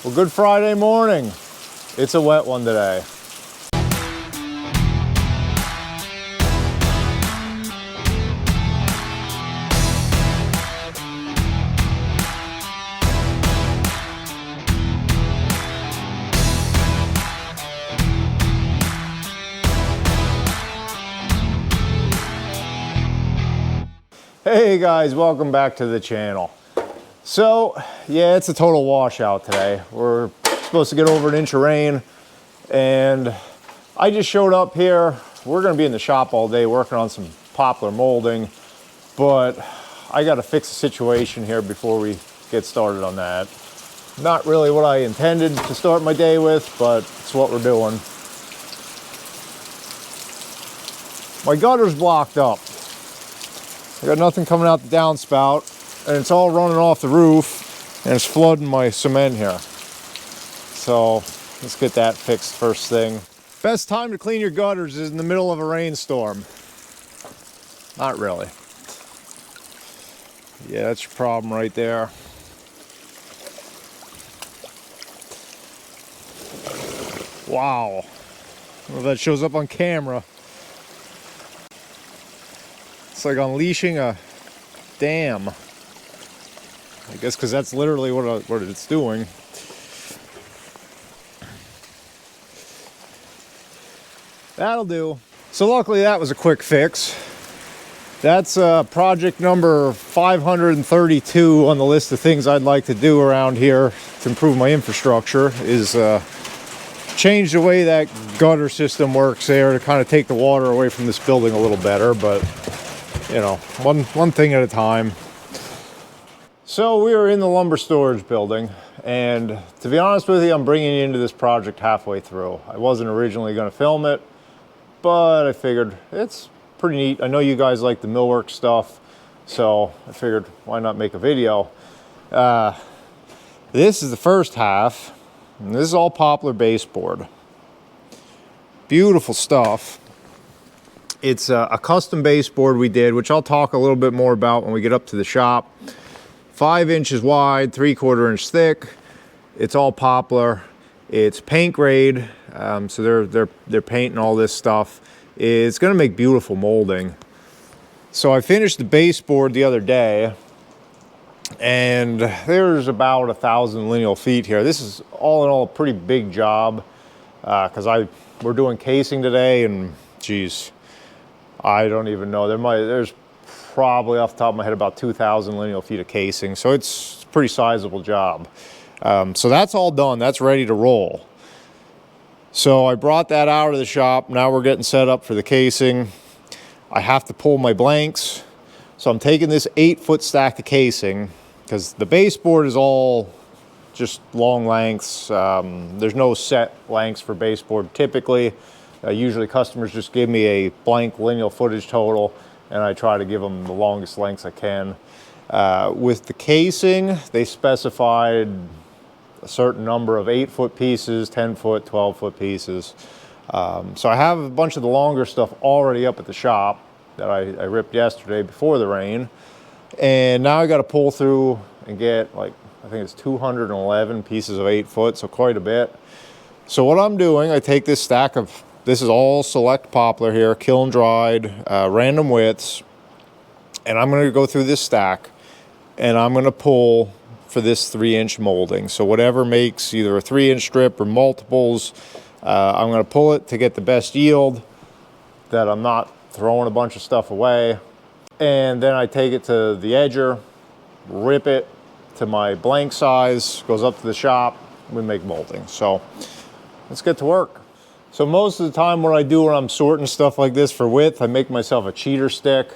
Well, good Friday morning. It's a wet one today. Hey guys, welcome back to the channel. So, yeah, it's a total washout today. We're supposed to get over an inch of rain, and I just showed up here. We're gonna be in the shop all day working on some poplar molding, but I gotta fix the situation here before we get started on that. Not really what I intended to start my day with, but it's what we're doing. My gutter's blocked up. I got nothing coming out the downspout, and it's all running off the roof, and it's flooding my cement here. So let's get that fixed first thing. Best time to clean your gutters is in the middle of a rainstorm. Not really. Yeah, that's your problem right there. Wow. I don't know if that shows up on camera. It's like unleashing a dam. I guess because that's literally what it's doing. That'll do. So luckily that was a quick fix. That's project number 532 on the list of things I'd like to do around here to improve my infrastructure is change the way that gutter system works there to kind of take the water away from this building a little better, but you know, one thing at a time. So we were in the lumber storage building, and to be honest with you, I'm bringing you into this project halfway through. I wasn't originally going to film it, but I figured it's pretty neat. I know you guys like the millwork stuff, so I figured why not make a video. This is the first half, and this is all poplar baseboard. Beautiful stuff. It's a custom baseboard we did, which I'll talk a little bit more about when we get up to the shop. 5 inches wide, 3/4 inch thick. It's all poplar. It's paint grade, so they're painting all this stuff. It's going to make beautiful molding. So I finished the baseboard the other day, and there's about 1,000 lineal feet here. This is all in all a pretty big job because we're doing casing today, and geez, I don't even know. There's probably off the top of my head about 2,000 lineal feet of casing, so it's a pretty sizable job. So that's all done. That's ready to roll. So I brought that out of the shop. Now we're getting set up for the casing. I have to pull my blanks. So I'm taking this 8-foot stack of casing because the baseboard is all just long lengths. There's no set lengths for baseboard typically. Usually customers just give me a blank lineal footage total, and I try to give them the longest lengths I can. With the casing, they specified a certain number of 8-foot pieces, 10-foot, 12-foot pieces. So I have a bunch of the longer stuff already up at the shop that I ripped yesterday before the rain. And now I got to pull through and get like, I think it's 211 pieces of 8-foot, so quite a bit. So what I'm doing, I take this stack of, this is all select poplar here, kiln dried, random widths. And I'm going to go through this stack, and I'm going to pull for this 3-inch molding. So whatever makes either a 3-inch strip or multiples, I'm going to pull it to get the best yield, that I'm not throwing a bunch of stuff away. And then I take it to the edger, rip it to my blank size, goes up to the shop, we make molding. So let's get to work. So most of the time what I do when I'm sorting stuff like this for width, I make myself a cheater stick.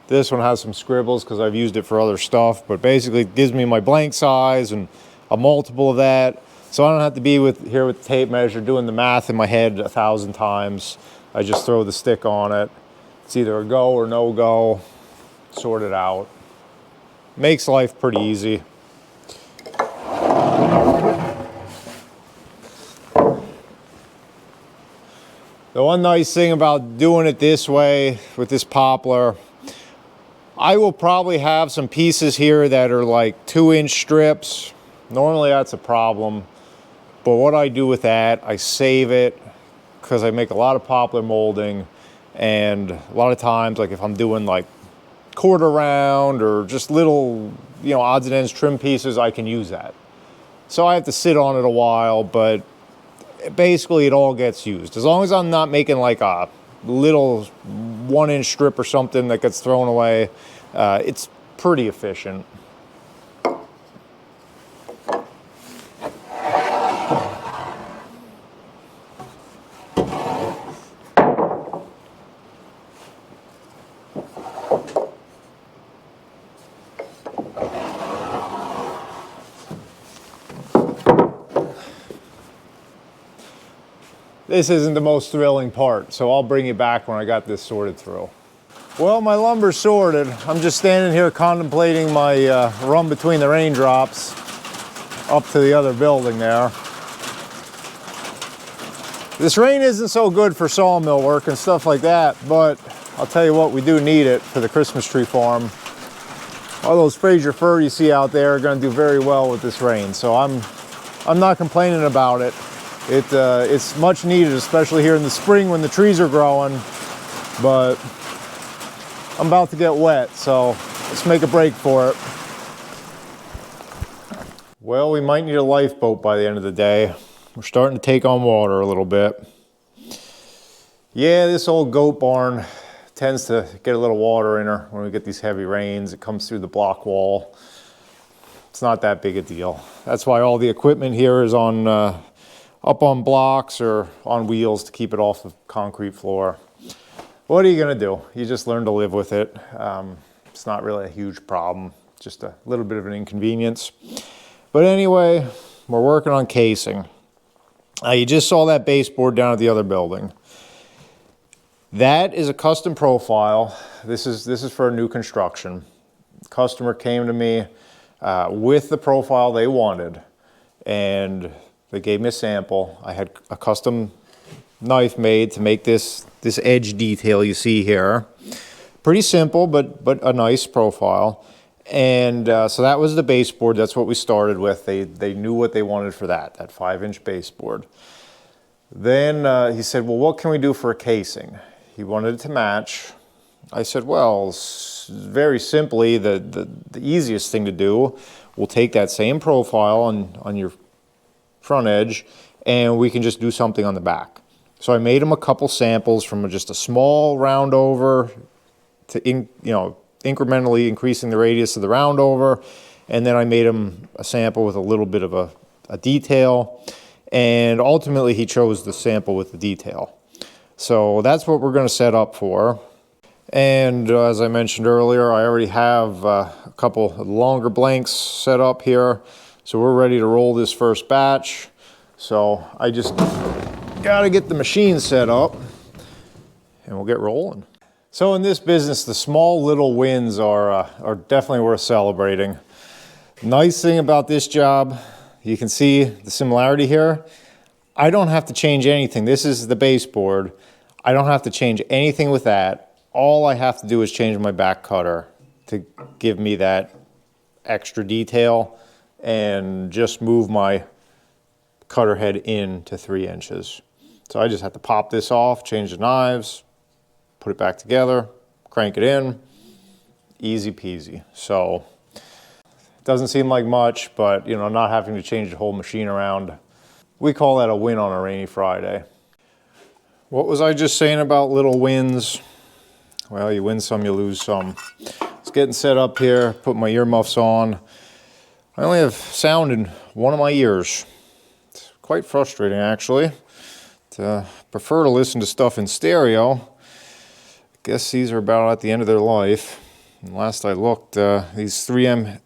This one has some scribbles because I've used it for other stuff, but basically it gives me my blank size and a multiple of that. So I don't have to be here with the tape measure doing the math in my head 1,000 times. I just throw the stick on it. It's either a go or no go, sort it out. Makes life pretty easy. The one nice thing about doing it this way with this poplar, I will probably have some pieces here that are like 2-inch strips. Normally that's a problem. But what I do with that, I save it because I make a lot of poplar molding, and a lot of times, like if I'm doing like quarter round or just little, odds and ends trim pieces, I can use that. So I have to sit on it a while, but basically it all gets used. As long as I'm not making like a little 1-inch strip or something that gets thrown away, it's pretty efficient. This isn't the most thrilling part, so I'll bring you back when I got this sorted through. Well, my lumber's sorted. I'm just standing here contemplating my run between the raindrops up to the other building there. This rain isn't so good for sawmill work and stuff like that, but I'll tell you what, we do need it for the Christmas tree farm. All those Fraser fir you see out there are going to do very well with this rain, so I'm not complaining about it. It's much needed, especially here in the spring when the trees are growing, but I'm about to get wet, so let's make a break for it. Well, we might need a lifeboat by the end of the day. We're starting to take on water a little bit. Yeah, this old goat barn tends to get a little water in her when we get these heavy rains. It comes through the block wall. It's not that big a deal. That's why all the equipment here is on up on blocks or on wheels to keep it off the concrete floor. What are you gonna do? You just learn to live with it. It's not really a huge problem, just a little bit of an inconvenience. But anyway, we're working on casing. You just saw that baseboard down at the other building. That is a custom profile. This is for a new construction. The customer came to me with the profile they wanted, and they gave me a sample. I had a custom knife made to make this edge detail you see here. Pretty simple, but a nice profile. And so that was the baseboard. That's what we started with. They knew what they wanted for that 5-inch baseboard. Then he said, well, what can we do for a casing? He wanted it to match. I said, well, very simply, the easiest thing to do, we'll take that same profile on your front edge, and we can just do something on the back. So I made him a couple samples from just a small round over to incrementally increasing the radius of the round over, and then I made him a sample with a little bit of a detail, and ultimately he chose the sample with the detail. So that's what we're going to set up for. And as I mentioned earlier, I already have a couple longer blanks set up here. So we're ready to roll this first batch. So I just got to get the machine set up and we'll get rolling. So in this business, the small little wins are definitely worth celebrating. Nice thing about this job, you can see the similarity here. I don't have to change anything. This is the baseboard. I don't have to change anything with that. All I have to do is change my back cutter to give me that extra detail and just move my cutter head in to 3 inches. So I just have to pop this off, change the knives, put it back together, crank it in, easy peasy. So it doesn't seem like much, but not having to change the whole machine around, we call that a win on a rainy Friday. What was I just saying about little wins? Well, you win some, you lose some. It's getting set up here, put my earmuffs on. I only have sound in one of my ears. It's quite frustrating, actually. I prefer to listen to stuff in stereo. I guess these are about at the end of their life. And last I looked, these 3M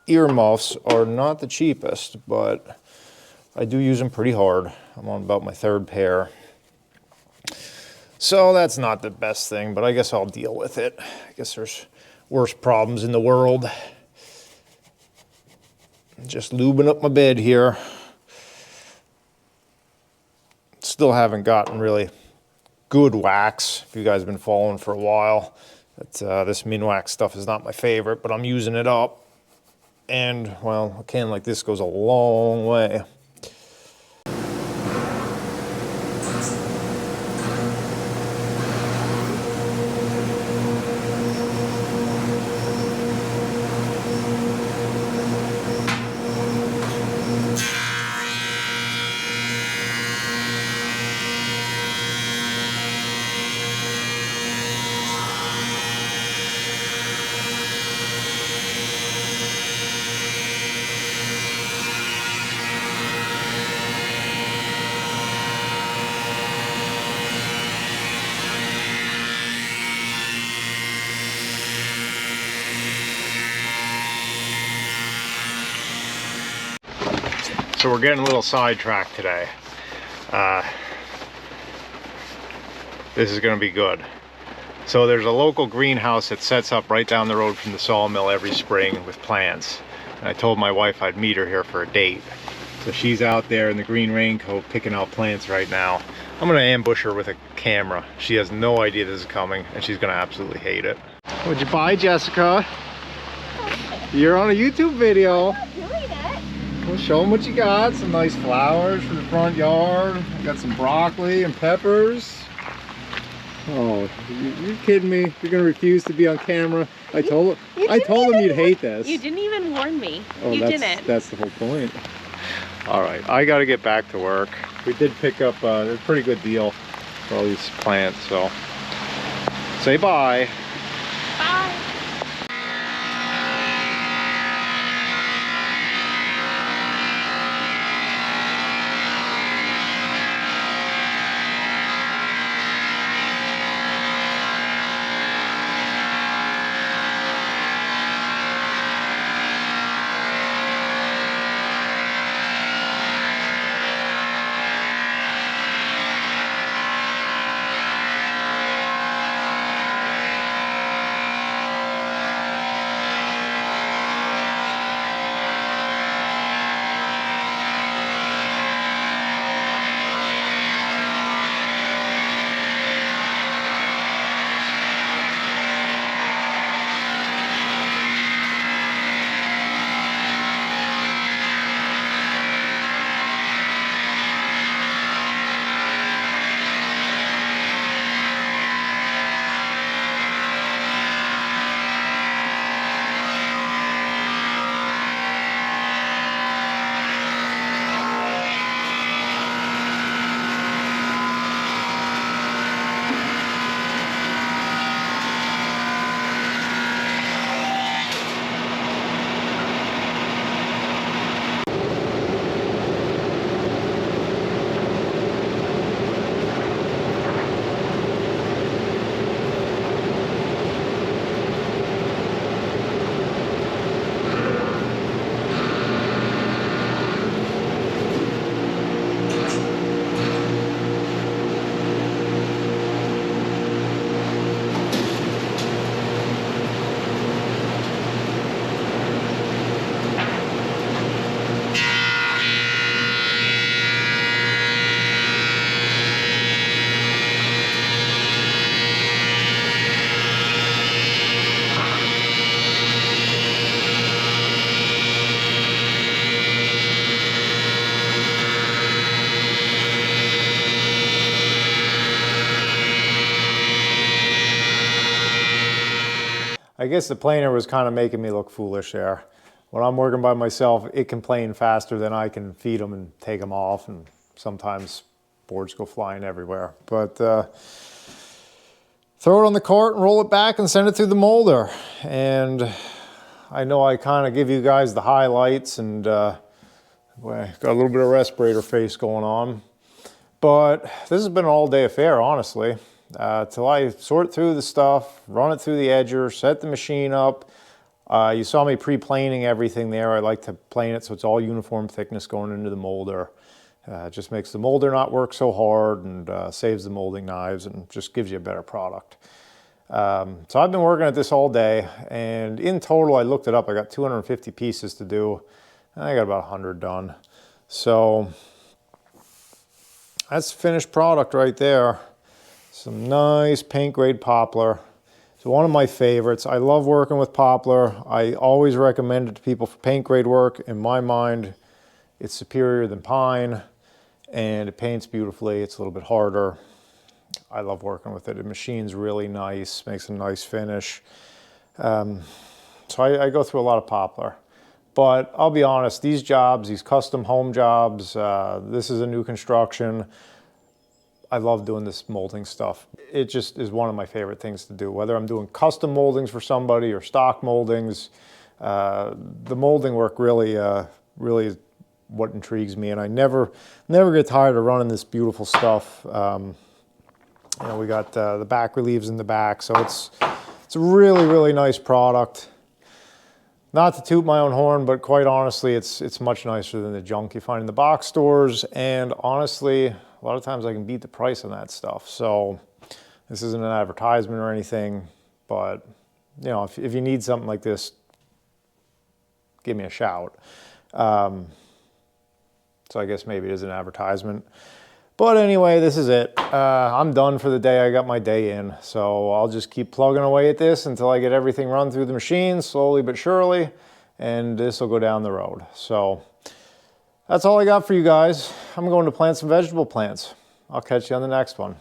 earmuffs are not the cheapest, but I do use them pretty hard. I'm on about my 3rd pair. So that's not the best thing, but I guess I'll deal with it. I guess there's worse problems in the world. Just lubing up my bed here. Still haven't gotten really good wax, if you guys have been following for a while. This Minwax stuff is not my favorite, but I'm using it up. And, well, a can like this goes a long way. So we're getting a little sidetracked today. This is going to be good. So there's a local greenhouse that sets up right down the road from the sawmill every spring with plants. And I told my wife I'd meet her here for a date. So she's out there in the green raincoat picking out plants right now. I'm going to ambush her with a camera. She has no idea this is coming, and she's going to absolutely hate it. What'd you buy, Jessica? You're on a YouTube video. I'm not doing it. Well, show them what you got. Some nice flowers for the front yard. I got some broccoli and peppers. Oh, you're kidding me? You're gonna refuse to be on camera? I told them you'd hate this. You didn't even warn me. Oh, you didn't. That's the whole point. All right, I got to get back to work. We did pick up a pretty good deal for all these plants, so say bye. Bye. I guess the planer was kind of making me look foolish there. When I'm working by myself, it can plane faster than I can feed them and take them off, and sometimes boards go flying everywhere. But throw it on the cart and roll it back and send it through the molder. And I know I kind of give you guys the highlights, and well, got a little bit of respirator face going on. But this has been an all-day affair, honestly. Till I sort through the stuff, run it through the edger, set the machine up. You saw me pre-planing everything there. I like to plane it so it's all uniform thickness going into the molder. It just makes the molder not work so hard, and saves the molding knives, and just gives you a better product. So I've been working at this all day, and in total, I looked it up, I got 250 pieces to do, and I got about 100 done. So that's the finished product right there. Some nice paint grade poplar. It's one of my favorites. I love working with poplar. I always recommend it to people for paint grade work. In my mind, it's superior than pine, and it paints beautifully. It's a little bit harder. I love working with it. The machine's really nice, makes a nice finish. So I go through a lot of poplar. But I'll be honest, these jobs, these custom home jobs, this is a new construction. I love doing this molding stuff. It just is one of my favorite things to do. Whether I'm doing custom moldings for somebody or stock moldings, the molding work really is what intrigues me. And I never get tired of running this beautiful stuff. You know, we got the back reliefs in the back, so it's a really, really nice product. not to toot my own horn, but quite honestly, it's much nicer than the junk you find in the box stores. And honestly, a lot of times I can beat the price on that stuff. So this isn't an advertisement or anything, but you know, if you need something like this, give me a shout. So I guess maybe it is an advertisement. But anyway, this is it. I'm done for the day. I got my day in. So I'll just keep plugging away at this until I get everything run through the machine, slowly but surely. And this will go down the road. So that's all I got for you guys. I'm going to plant some vegetable plants. I'll catch you on the next one.